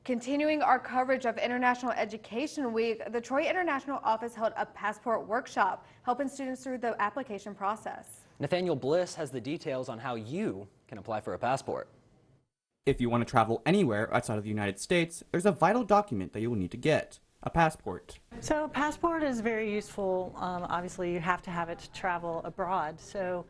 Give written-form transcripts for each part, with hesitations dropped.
Continuing our coverage of International Education Week, the Troy International Office held a passport workshop, helping students through the application process. Nathanial Bliss has the details on how you can apply for a passport. If you want to travel anywhere outside of the United States, there's a vital document that you will need to get: a passport. So a passport is very useful. Obviously, you have to have it to travel abroad. So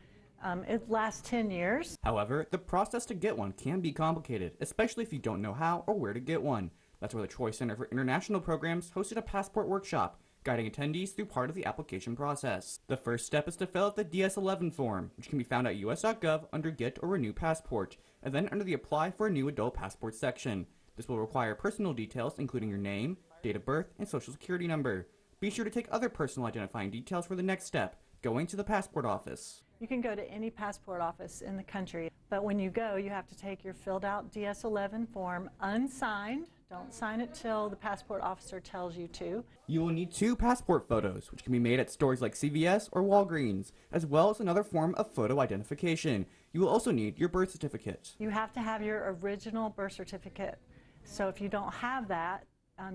it lasts 10 years. However, the process to get one can be complicated, especially if you don't know how or where to get one. That's why the Troy Center for International Programs hosted a passport workshop, guiding attendees through part of the application process. The first step is to fill out the DS-11 form, which can be found at us.gov under Get or Renew Passport, and then under the Apply for a New Adult Passport section. This will require personal details including your name, date of birth, and social security number. Be sure to take other personal identifying details for the next step, going to the passport office. You can go to any passport office in the country, but when you go, you have to take your filled out DS-11 form unsigned. Don't sign it till the passport officer tells you to. You will need 2 passport photos, which can be made at stores like CVS or Walgreens, as well as another form of photo identification. You will also need your birth certificate. You have to have your original birth certificate. So if you don't have that,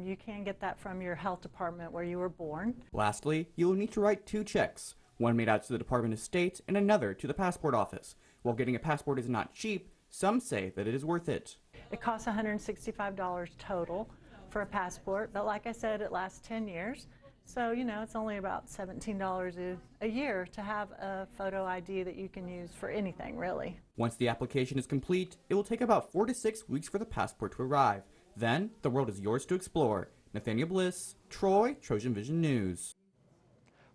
you can get that from your health department where you were born. Lastly, you will need to write 2 checks, one made out to the Department of State and another to the passport office. While getting a passport is not cheap, some say that it is worth it. It costs $165 total for a passport, but like I said, it lasts 10 years. So, you know, it's only about $17 a year to have a photo ID that you can use for anything, really. Once the application is complete, it will take about 4 to 6 weeks for the passport to arrive. Then, the world is yours to explore. Nathanial Bliss, Troy, TrojanVision News.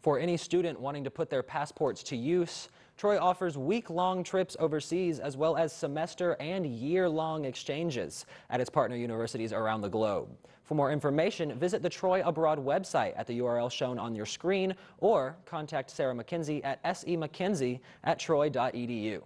For any student wanting to put their passports to use, Troy offers week-long trips overseas as well as semester and year-long exchanges at its partner universities around the globe. For more information, visit the Troy Abroad website at the URL shown on your screen or contact Sarah McKenzie at semckenzie@troy.edu.